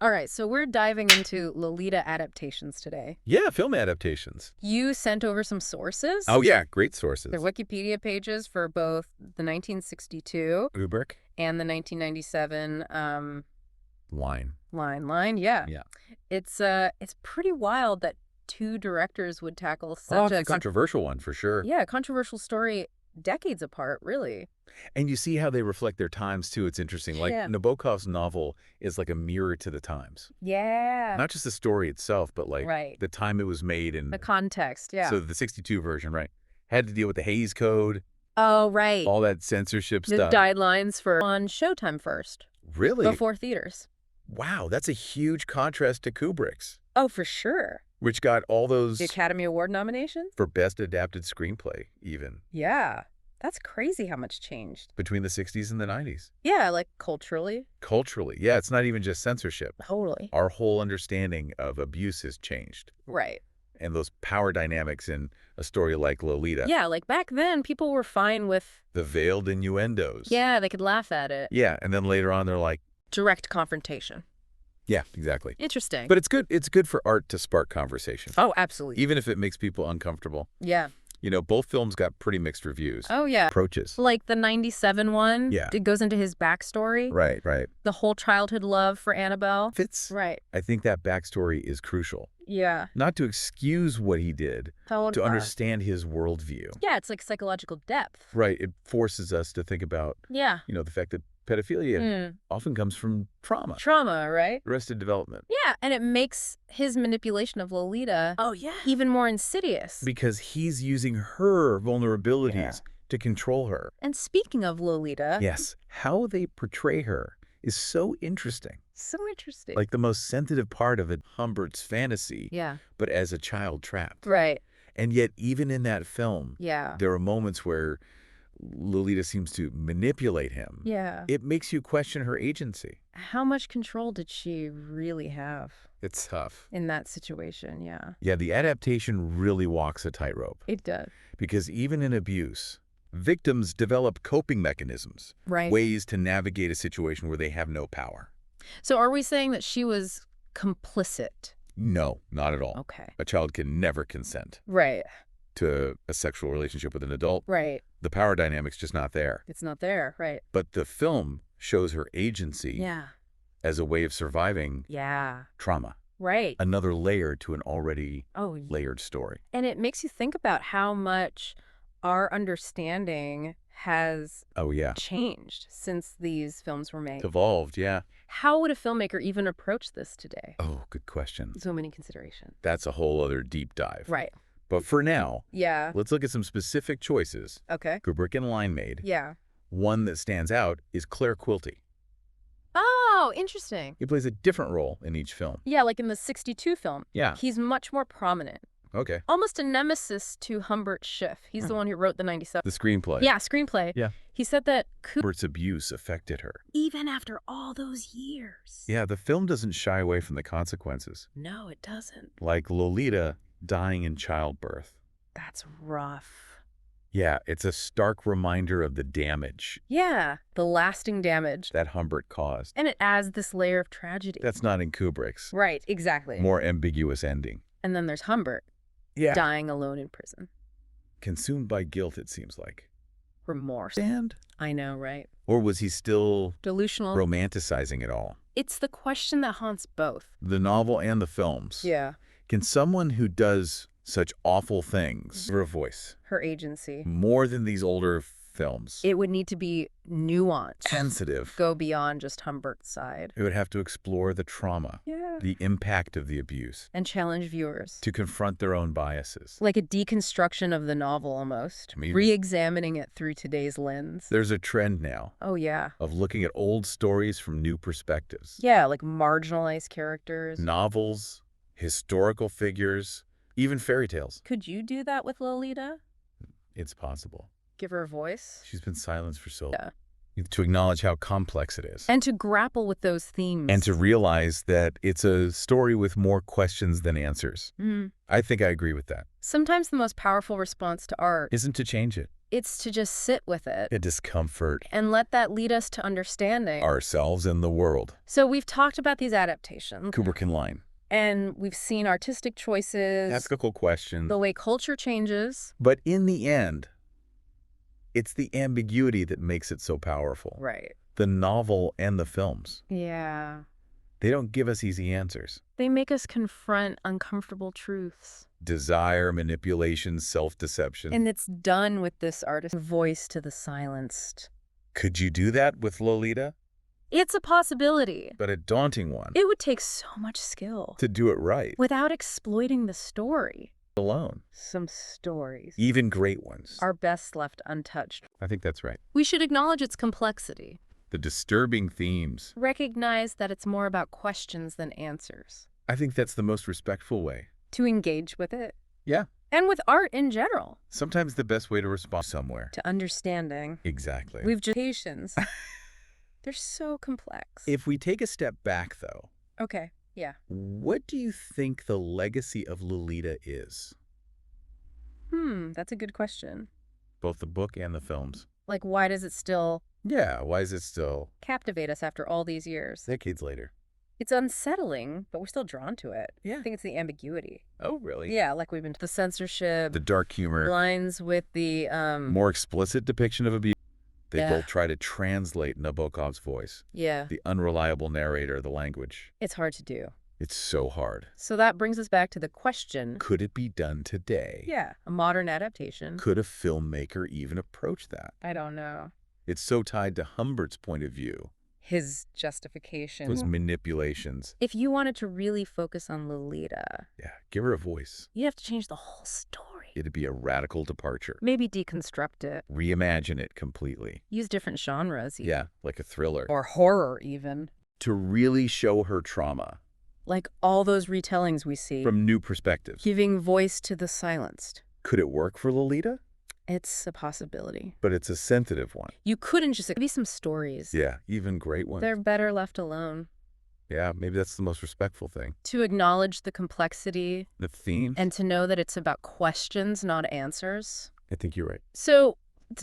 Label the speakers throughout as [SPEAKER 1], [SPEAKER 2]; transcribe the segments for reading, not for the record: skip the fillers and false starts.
[SPEAKER 1] All right, so we're diving into Lolita adaptations today.
[SPEAKER 2] Yeah, film adaptations.
[SPEAKER 1] You sent over some sources?
[SPEAKER 2] Oh, yeah, great sources.
[SPEAKER 1] They're Wikipedia pages for both the 1962
[SPEAKER 2] Humbert
[SPEAKER 1] and the 1997
[SPEAKER 2] Line.
[SPEAKER 1] Yeah.
[SPEAKER 2] Yeah.
[SPEAKER 1] It's pretty wild that two directors would tackle
[SPEAKER 2] Oh,
[SPEAKER 1] such
[SPEAKER 2] it's a controversial one for sure.
[SPEAKER 1] controversial story decades apart, really.
[SPEAKER 2] And you see how they reflect their times too. It's interesting. Like
[SPEAKER 1] Yeah.
[SPEAKER 2] Nabokov's novel is like a mirror to the times.
[SPEAKER 1] Yeah.
[SPEAKER 2] Not just the story itself, but like
[SPEAKER 1] Right.
[SPEAKER 2] the time it was made and
[SPEAKER 1] The context, yeah.
[SPEAKER 2] so the 62 version, right? Had to deal with the Haze Code,
[SPEAKER 1] Oh, right.
[SPEAKER 2] all that censorship
[SPEAKER 1] The
[SPEAKER 2] stuff.
[SPEAKER 1] guidelines for on Showtime first,
[SPEAKER 2] Really?
[SPEAKER 1] before theaters.
[SPEAKER 2] Wow, that's a huge contrast to Kubrick's,
[SPEAKER 1] Oh, for sure.
[SPEAKER 2] which got all those
[SPEAKER 1] The Academy Award nominations?
[SPEAKER 2] for Best Adapted Screenplay, even,
[SPEAKER 1] Yeah. That's crazy how much changed.
[SPEAKER 2] between the 60s and the 90s.
[SPEAKER 1] Yeah, like culturally.
[SPEAKER 2] Culturally, yeah, it's not even just censorship.
[SPEAKER 1] Totally.
[SPEAKER 2] Our whole understanding of abuse has changed.
[SPEAKER 1] Right.
[SPEAKER 2] And those power dynamics in a story like Lolita.
[SPEAKER 1] Yeah, like back then, people were fine with,
[SPEAKER 2] The veiled innuendos.
[SPEAKER 1] yeah, they could laugh at it.
[SPEAKER 2] Yeah, and then later on they're like,
[SPEAKER 1] Direct confrontation.
[SPEAKER 2] yeah, exactly.
[SPEAKER 1] Interesting.
[SPEAKER 2] But it's good for art to spark conversation,
[SPEAKER 1] Oh, absolutely.
[SPEAKER 2] even if it makes people uncomfortable.
[SPEAKER 1] Yeah.
[SPEAKER 2] You know, both films got pretty mixed reviews.
[SPEAKER 1] Oh, yeah.
[SPEAKER 2] Approaches.
[SPEAKER 1] Like the 97 one.
[SPEAKER 2] Yeah.
[SPEAKER 1] It goes into his backstory.
[SPEAKER 2] Right.
[SPEAKER 1] The whole childhood love for Annabelle.
[SPEAKER 2] Fits.
[SPEAKER 1] Right.
[SPEAKER 2] I think that backstory is crucial.
[SPEAKER 1] Yeah.
[SPEAKER 2] Not to excuse what he did, to understand his worldview.
[SPEAKER 1] Yeah, it's like psychological depth.
[SPEAKER 2] Right. It forces us to think about,
[SPEAKER 1] Yeah.
[SPEAKER 2] the fact that pedophilia often comes from trauma,
[SPEAKER 1] Trauma, right?
[SPEAKER 2] arrested development.
[SPEAKER 1] Yeah, and it makes his manipulation of Lolita even more insidious.
[SPEAKER 2] Because he's using her vulnerabilities
[SPEAKER 1] Yeah.
[SPEAKER 2] to control her.
[SPEAKER 1] And speaking of Lolita,
[SPEAKER 2] Yes. How they portray her is so interesting.
[SPEAKER 1] so interesting.
[SPEAKER 2] Like the most sensitive part of it, Humbert's fantasy,
[SPEAKER 1] Yeah.
[SPEAKER 2] but as a child trapped.
[SPEAKER 1] Right.
[SPEAKER 2] And yet, even in that film,
[SPEAKER 1] Yeah.
[SPEAKER 2] there are moments where Lolita seems to manipulate him.
[SPEAKER 1] Yeah.
[SPEAKER 2] It makes you question her agency.
[SPEAKER 1] How much control did she really have
[SPEAKER 2] It's tough.
[SPEAKER 1] in that situation? Yeah.
[SPEAKER 2] Yeah, the adaptation really walks a tightrope.
[SPEAKER 1] It does.
[SPEAKER 2] Because even in abuse, victims develop coping mechanisms,
[SPEAKER 1] Right.
[SPEAKER 2] ways to navigate a situation where they have no power.
[SPEAKER 1] So are we saying that she was complicit?
[SPEAKER 2] No, not at all.
[SPEAKER 1] Okay.
[SPEAKER 2] A child can never consent
[SPEAKER 1] Right.
[SPEAKER 2] to a sexual relationship with an adult.
[SPEAKER 1] Right.
[SPEAKER 2] The power dynamic's just not there.
[SPEAKER 1] It's not there. Right.
[SPEAKER 2] But the film shows her agency
[SPEAKER 1] Yeah.
[SPEAKER 2] as a way of surviving
[SPEAKER 1] Yeah.
[SPEAKER 2] trauma.
[SPEAKER 1] Right.
[SPEAKER 2] Another layer to an already
[SPEAKER 1] Oh,
[SPEAKER 2] layered story.
[SPEAKER 1] and it makes you think about how much our understanding has
[SPEAKER 2] Oh, yeah.
[SPEAKER 1] changed since these films were made.
[SPEAKER 2] Evolved, yeah.
[SPEAKER 1] How would a filmmaker even approach this today?
[SPEAKER 2] Oh, good question.
[SPEAKER 1] So many considerations.
[SPEAKER 2] That's a whole other deep dive.
[SPEAKER 1] Right.
[SPEAKER 2] But for now,
[SPEAKER 1] Yeah.
[SPEAKER 2] let's look at some specific choices
[SPEAKER 1] Okay.
[SPEAKER 2] Kubrick and Lyne made.
[SPEAKER 1] Yeah.
[SPEAKER 2] One that stands out is Claire Quilty.
[SPEAKER 1] Oh, interesting.
[SPEAKER 2] He plays a different role in each film.
[SPEAKER 1] Yeah, like in the 62 film.
[SPEAKER 2] Yeah.
[SPEAKER 1] He's much more prominent.
[SPEAKER 2] Okay.
[SPEAKER 1] Almost a nemesis to Humbert Schiff. He's the one who wrote the 97.
[SPEAKER 2] The screenplay.
[SPEAKER 1] Yeah, screenplay.
[SPEAKER 2] Yeah.
[SPEAKER 1] He said that
[SPEAKER 2] Hubert's abuse affected her.
[SPEAKER 1] even after all those years.
[SPEAKER 2] Yeah, the film doesn't shy away from the consequences.
[SPEAKER 1] No, it doesn't.
[SPEAKER 2] Like Lolita dying in childbirth.
[SPEAKER 1] That's rough.
[SPEAKER 2] Yeah, it's a stark reminder of the damage
[SPEAKER 1] Yeah, the lasting damage.
[SPEAKER 2] that Humbert caused.
[SPEAKER 1] And it adds this layer of tragedy.
[SPEAKER 2] That's not in Kubrick's
[SPEAKER 1] Right, exactly.
[SPEAKER 2] more ambiguous ending.
[SPEAKER 1] And then there's Humbert,
[SPEAKER 2] Yeah.
[SPEAKER 1] dying alone in prison.
[SPEAKER 2] Consumed by guilt, it seems like.
[SPEAKER 1] Remorse.
[SPEAKER 2] And?
[SPEAKER 1] I know, right?
[SPEAKER 2] Or was he still
[SPEAKER 1] Delusional.
[SPEAKER 2] romanticizing it all?
[SPEAKER 1] It's the question that haunts both.
[SPEAKER 2] The novel and the films.
[SPEAKER 1] Yeah.
[SPEAKER 2] Can someone who does such awful things have a voice
[SPEAKER 1] Her agency.
[SPEAKER 2] more than these older films?
[SPEAKER 1] It would need to be nuanced.
[SPEAKER 2] Sensitive.
[SPEAKER 1] Go beyond just Humbert's side.
[SPEAKER 2] It would have to explore the trauma,
[SPEAKER 1] Yeah.
[SPEAKER 2] the impact of the abuse,
[SPEAKER 1] And challenge viewers.
[SPEAKER 2] to confront their own biases.
[SPEAKER 1] Like a deconstruction of the novel almost.
[SPEAKER 2] Maybe.
[SPEAKER 1] Re-examining it through today's lens.
[SPEAKER 2] There's a trend now
[SPEAKER 1] Oh, yeah.
[SPEAKER 2] of looking at old stories from new perspectives.
[SPEAKER 1] Yeah, like marginalized characters.
[SPEAKER 2] Novels, historical figures, even fairy tales.
[SPEAKER 1] Could you do that with Lolita?
[SPEAKER 2] It's possible.
[SPEAKER 1] Give her a voice?
[SPEAKER 2] She's been silenced for so long.
[SPEAKER 1] Yeah.
[SPEAKER 2] To acknowledge how complex it is.
[SPEAKER 1] And to grapple with those themes.
[SPEAKER 2] And to realize that it's a story with more questions than answers.
[SPEAKER 1] Mm.
[SPEAKER 2] I think I agree with that.
[SPEAKER 1] Sometimes the most powerful response to art
[SPEAKER 2] Isn't to change it.
[SPEAKER 1] It's to just sit with it
[SPEAKER 2] A discomfort.
[SPEAKER 1] and let that lead us to understanding
[SPEAKER 2] Ourselves and the world.
[SPEAKER 1] So we've talked about these adaptations.
[SPEAKER 2] Kubrick and Lyne.
[SPEAKER 1] And we've seen artistic choices,
[SPEAKER 2] Ethical questions.
[SPEAKER 1] the way culture changes.
[SPEAKER 2] But in the end, it's the ambiguity that makes it so powerful.
[SPEAKER 1] Right.
[SPEAKER 2] The novel and the films.
[SPEAKER 1] Yeah.
[SPEAKER 2] They don't give us easy answers.
[SPEAKER 1] They make us confront uncomfortable truths.
[SPEAKER 2] Desire, manipulation, self-deception.
[SPEAKER 1] And it's done with this artist's voice to the silenced.
[SPEAKER 2] Could you do that with Lolita?
[SPEAKER 1] It's a possibility.
[SPEAKER 2] But a daunting one.
[SPEAKER 1] It would take so much skill.
[SPEAKER 2] To do it right.
[SPEAKER 1] Without exploiting the story.
[SPEAKER 2] Alone.
[SPEAKER 1] Some stories
[SPEAKER 2] Even great ones.
[SPEAKER 1] are best left untouched.
[SPEAKER 2] I think that's right.
[SPEAKER 1] We should acknowledge its complexity.
[SPEAKER 2] The disturbing themes.
[SPEAKER 1] Recognize that it's more about questions than answers.
[SPEAKER 2] I think that's the most respectful way.
[SPEAKER 1] To engage with it.
[SPEAKER 2] Yeah.
[SPEAKER 1] And with art in general.
[SPEAKER 2] Sometimes the best way to respond somewhere.
[SPEAKER 1] To understanding.
[SPEAKER 2] Exactly.
[SPEAKER 1] We've just patience. They're so complex.
[SPEAKER 2] If we take a step back, though.
[SPEAKER 1] Okay, yeah.
[SPEAKER 2] What do you think the legacy of Lolita is?
[SPEAKER 1] That's a good question.
[SPEAKER 2] Both the book and the films.
[SPEAKER 1] Like, why does it still
[SPEAKER 2] Yeah, why is it still
[SPEAKER 1] captivate us after all these years?
[SPEAKER 2] decades later?
[SPEAKER 1] It's unsettling, but we're still drawn to it.
[SPEAKER 2] Yeah.
[SPEAKER 1] I think it's the ambiguity.
[SPEAKER 2] Oh, really?
[SPEAKER 1] Yeah, like we've been the censorship,
[SPEAKER 2] The dark humor.
[SPEAKER 1] lines with the
[SPEAKER 2] More explicit depiction of abuse. They
[SPEAKER 1] Yeah.
[SPEAKER 2] both try to translate Nabokov's voice.
[SPEAKER 1] Yeah,
[SPEAKER 2] The unreliable narrator, the language.
[SPEAKER 1] it's hard to do.
[SPEAKER 2] It's so hard.
[SPEAKER 1] So that brings us back to the question.
[SPEAKER 2] Could it be done today?
[SPEAKER 1] Yeah, a modern adaptation.
[SPEAKER 2] Could a filmmaker even approach that?
[SPEAKER 1] I don't know.
[SPEAKER 2] It's so tied to Humbert's point of view.
[SPEAKER 1] His justification.
[SPEAKER 2] Those manipulations.
[SPEAKER 1] If you wanted to really focus on Lolita,
[SPEAKER 2] Yeah, give her a voice.
[SPEAKER 1] you'd have to change the whole story.
[SPEAKER 2] It'd be a radical departure.
[SPEAKER 1] Maybe deconstruct it.
[SPEAKER 2] Reimagine it completely.
[SPEAKER 1] Use different genres. Even.
[SPEAKER 2] Yeah, like a thriller.
[SPEAKER 1] Or horror, even.
[SPEAKER 2] To really show her trauma
[SPEAKER 1] Like all those retellings we see.
[SPEAKER 2] from new perspectives.
[SPEAKER 1] Giving voice to the silenced.
[SPEAKER 2] Could it work for Lolita?
[SPEAKER 1] It's a possibility.
[SPEAKER 2] But it's a sensitive one.
[SPEAKER 1] You couldn't just... Maybe some stories.
[SPEAKER 2] Yeah, even great ones.
[SPEAKER 1] They're better left alone.
[SPEAKER 2] Yeah, maybe that's the most respectful thing.
[SPEAKER 1] To acknowledge the complexity
[SPEAKER 2] The theme?
[SPEAKER 1] and to know that it's about questions, not answers.
[SPEAKER 2] I think you're right.
[SPEAKER 1] So,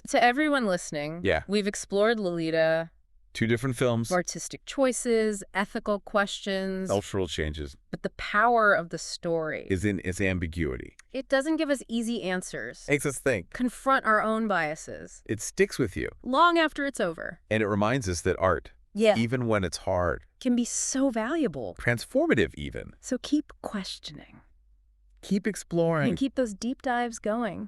[SPEAKER 1] to everyone listening,
[SPEAKER 2] Yeah.
[SPEAKER 1] we've explored Lolita,
[SPEAKER 2] 2 different films.
[SPEAKER 1] artistic choices, ethical questions,
[SPEAKER 2] Cultural changes.
[SPEAKER 1] but the power of the story.
[SPEAKER 2] Is in its ambiguity.
[SPEAKER 1] It doesn't give us easy answers.
[SPEAKER 2] Makes us think.
[SPEAKER 1] Confront our own biases.
[SPEAKER 2] It sticks with you.
[SPEAKER 1] Long after it's over.
[SPEAKER 2] And it reminds us that art,
[SPEAKER 1] Yeah.
[SPEAKER 2] even when it's hard,
[SPEAKER 1] Can be so valuable.
[SPEAKER 2] transformative even,
[SPEAKER 1] So keep questioning.
[SPEAKER 2] keep exploring.
[SPEAKER 1] And keep those deep dives going.